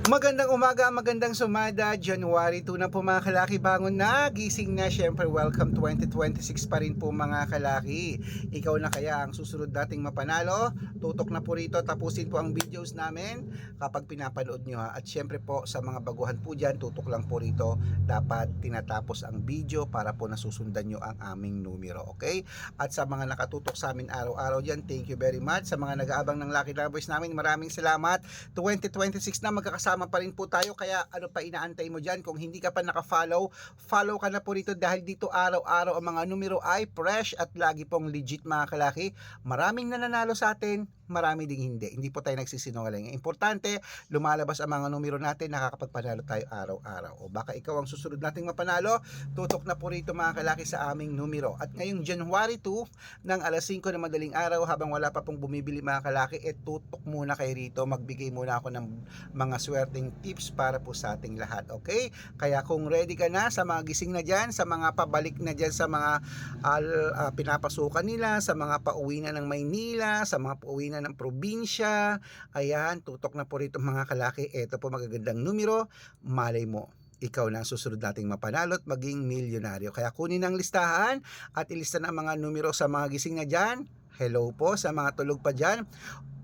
Magandang umaga, magandang sumada, January 2 na po mga kalaki, bangon na, gising na, syempre welcome 2026 pa rin po mga kalaki. Ikaw na kaya ang susunod nating mapanalo? Tutok na po rito, tapusin po ang videos namin kapag pinapanood nyo ha. At syempre po sa mga baguhan po dyan, tutok lang po rito, dapat tinatapos ang video para po nasusundan nyo ang aming numero, okay? At sa mga nakatutok sa amin araw-araw dyan, thank you very much. Sa mga nag-aabang ng Lucky Lovers namin, maraming salamat. 2026 na magkakasama pa rin po tayo, kaya ano pa inaantay mo dyan? Kung hindi ka pa naka-follow, follow ka na po rito dahil dito araw-araw ang mga numero ay fresh at lagi pong legit mga kalaki. Maraming nananalo sa atin, marami ding hindi po tayo nagsisinungaling. Importante, lumalabas ang mga numero natin, nakakapagpanalo tayo araw-araw. O baka ikaw ang susunod nating mapanalo, tutok na po rito mga kalaki sa aming numero. At ngayong January 2 ng alas 5 na madaling araw, habang wala pa pong bumibili mga kalaki, tutok muna kayo rito, magbigay muna ako ng mga swerteng tips para po sa ating lahat, okay? Kaya kung ready ka na, sa mga gising na dyan, sa mga pabalik na dyan sa mga pinapasukan nila, sa mga pauwi na ng Maynila, sa mga pauwi na ng probinsya, ayan, tutok na po rito mga kalaki. Ito po magagandang numero, malay mo ikaw na ang susunod nating mapanalo at maging milyonaryo. Kaya kunin ang listahan at ilista na ang mga numero sa mga gising na dyan. Hello po sa mga tulog pa dyan.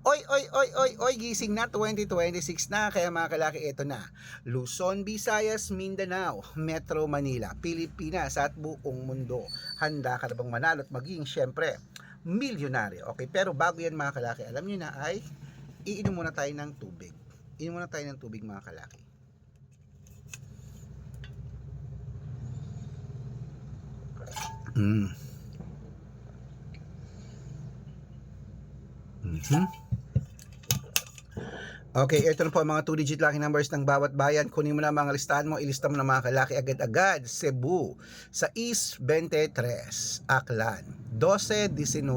Oy, oy, oy, oy, oy, gising na, 2026 na, kaya mga kalaki, ito na. Luzon, Visayas, Mindanao, Metro Manila, Pilipinas at buong mundo. Handa ka na bang manalo at maging, syempre, milyonaryo? Okay, pero bago yan mga kalaki, alam nyo na ay, iinom muna tayo ng tubig. Inom muna tayo ng tubig mga kalaki. Okay, ito na po ang mga 2-digit lucky numbers ng bawat bayan. Kunin mo na mga listahan mo, ilista mo na mga kalaki agad-agad. Cebu, sa East 23, Aklan, 12-19,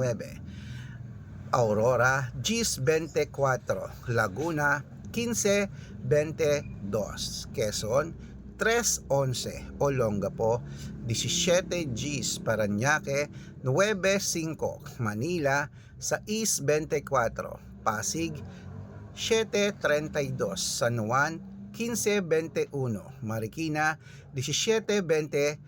Aurora, Gis 24, Laguna, 15-22, Quezon, 3-11, Olongapo, 17 Gis, Parañaque, 9-5, Manila, sa East 24, Pasig, 7:32, San Juan, 15:21, Marikina, 17:22,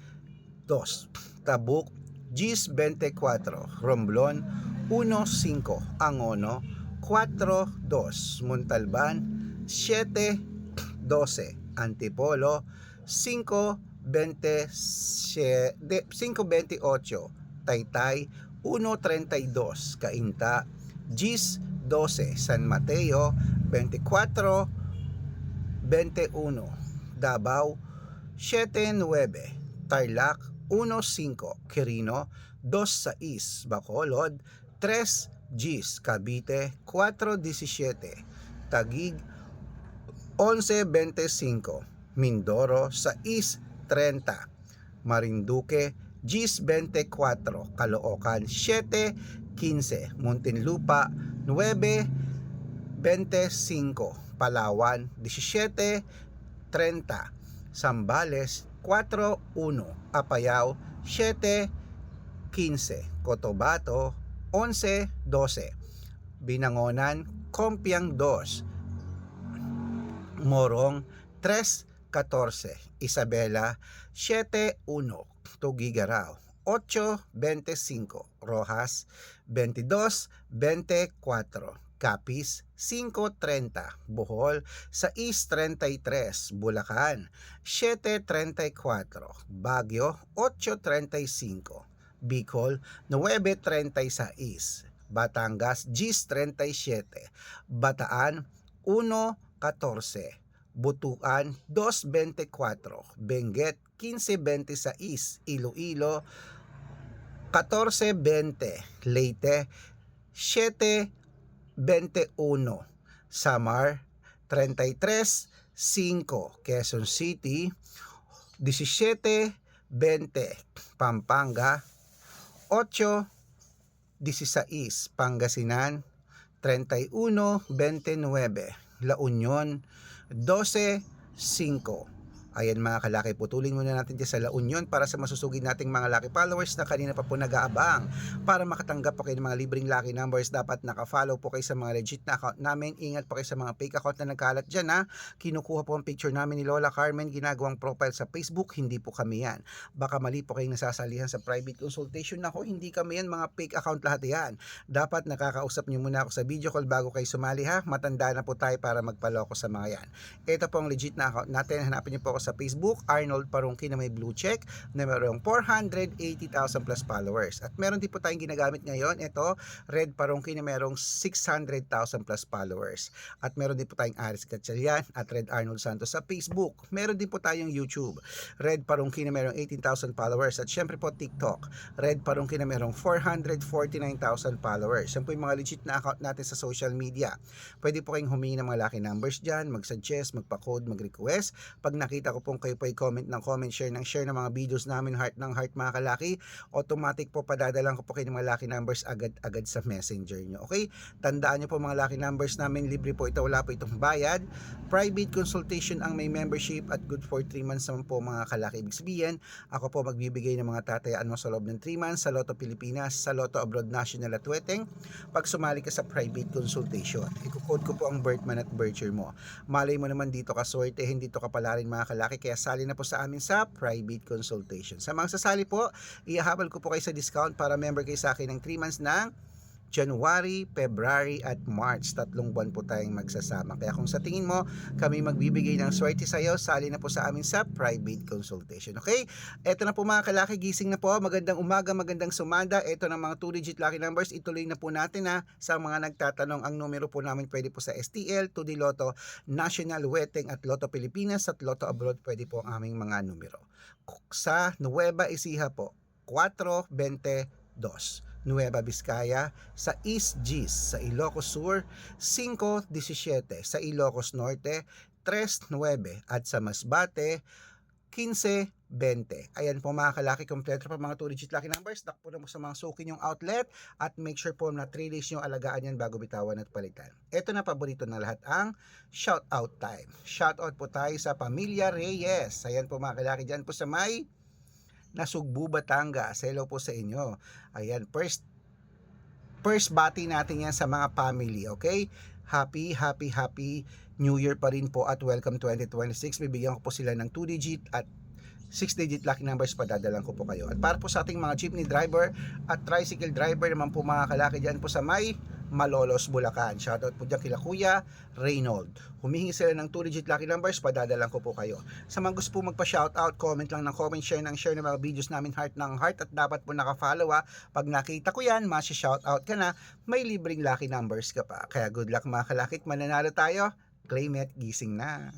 Tabuk, 10:24, Romblon, 1:5, Angono, 4:2, Montalban, 7:12, Antipolo, 5:28, Taytay, 1:32, Cainta, 10:12, San Mateo, 24:21, Davao, 7:9, Tarlac, 1:5, Quirino, 2:6, Bacolod, 3 Gis, Cavite, 4:17, Taguig, 11:25, Mindoro, 6:30, Marinduque, Gis 24, Caloocan, 7:15, Muntinlupa, 9:25, Palawan, 17:30, Zambales, 4:1, Apayao, 7:15, Cotabato, 11:12, Binangonan, Compiang 2, Morong, 3:14, Isabela, 7:1, Tuguegarao, 8:25, Rojas, 22:24, Capiz, 5:30, Bohol, 6:33, Bulacan, 7:34, Baguio, 8:35, Bicol, 9:36, Batangas, 10:37, Bataan, 1:14, Butuan, 2:24, Benguet, 15:26, Iloilo, 14:20, Leyte, 7:21, Samar, 33:5, Quezon City, 17:20, Pampanga, 8:16, Pangasinan, 31:29, La Union, 12:5, Ayan mga kalaki, putulin muna natin dyan sa La Union para sa masusugid nating mga lucky followers na kanina pa po nag-aabang. Para makatanggap po kayo ng mga libreng lucky numbers, dapat naka-follow po kayo sa mga legit na account namin. Ingat po kayo sa mga fake account na nagkalat dyan ha. Kinukuha po ang picture namin ni Lola Carmen, ginagawang profile sa Facebook, hindi po kami yan. Baka mali po kayong nasasalihan sa private consultation. Ako, hindi kami yan, mga fake account lahat yan. Dapat nakakausap nyo muna ako sa video call bago kayo sumali ha. Matanda na po tayo para magpaloko sa mga yan. Ito po ang legit na account natin. Hanapin nyo po ako sa Facebook, Arnold Parungki na may blue check na mayroong 480,000 plus followers. At meron din po tayong ginagamit ngayon, ito, Red Parungki na mayroong 600,000 plus followers. At meron din po tayong Aris Gatchalian at Red Arnold Santos sa Facebook. Meron din po tayong YouTube, Red Parungki na mayroong 18,000 followers. At syempre po TikTok, Red Parungki na mayroong 449,000 followers. Yan po yung mga legit na account natin sa social media. Pwede po kayong humingi ng mga lucky numbers dyan, mag-suggest, magpa-code, mag-request. Pag nakita ko pong kayo po ay comment ng comment, share ng share ng mga videos namin, heart ng heart mga kalaki, automatic po padadalang ko po kayo ng mga lucky numbers agad-agad sa messenger nyo. Okay? Tandaan nyo po mga lucky numbers namin, libre po ito, wala po itong bayad. Private consultation ang may membership at good for 3 months naman po mga kalaki. Ibig sabihin, ako po magbibigay ng mga tatayaan mo sa loob ng 3 months sa Lotto Pilipinas, sa Lotto Abroad National at Weteng pag sumali ka sa private consultation. Iko-code ko po ang birth month at birth year mo. Malay mo naman dito ka swerte, hindi dito ka pala rin mga kalaki, kaya sali na po sa amin sa private consultation. Sa mga sasali po, ihahabol ko po kayo sa discount para member kayo sa akin ng 3 months ng January, February at March. 3 buwan po tayong magsasama. Kaya kung sa tingin mo kami magbibigay ng swerte sa iyo, sali na po sa amin sa private consultation. Okay? Eto na po mga kalaki, gising na po. Magandang umaga, magandang sumanda. Eto na mga 2-digit lucky numbers. Ituloy na po natin ha. Sa mga nagtatanong, ang numero po namin pwede po sa STL, 2D Lotto, National, Weteng at Lotto Pilipinas at Lotto Abroad pwede po ang aming mga numero. Sa Nueva Ecija po, 422. Nueva Vizcaya, sa East Gis, sa Ilocos Sur, 517, sa Ilocos Norte, 39, at sa Masbate, 15-20. Ayan po mga kalaki, kompleto pa mga 2-digit lucky numbers. Takpo na mo sa mga suki yung outlet at make sure po na 3 days yung alagaan yan bago bitawan at palitan. Ito na paborito na lahat ang shout out time. Shout out po tayo sa Pamilya Reyes. Ayan po mga kalaki, dyan po sa may Nasugbu, Batangas. Hello po sa inyo. Ayan, first bati natin yan sa mga family, okay? Happy New Year pa rin po at welcome 2026. Bibigyan ko po sila ng 2-digit at 6-digit lucky numbers, padadalan ko po kayo. At para po sa ating mga jeepney driver at tricycle driver naman po mga kalaki dyan po sa may Malolos, Bulacan. Shoutout po dyan kila Kuya Reynold. Humihingi sila ng 2-digit lucky numbers, padadalan ko po kayo. Sa mga gusto po magpa-shoutout, comment lang ng comment, share ng share ng mga videos namin, heart ng heart, at dapat po naka-follow ha. Pag nakita ko yan, masya-shoutout ka na, may libreng lucky numbers ka pa. Kaya good luck mga kalakit, mananalo tayo. Claim it, gising na.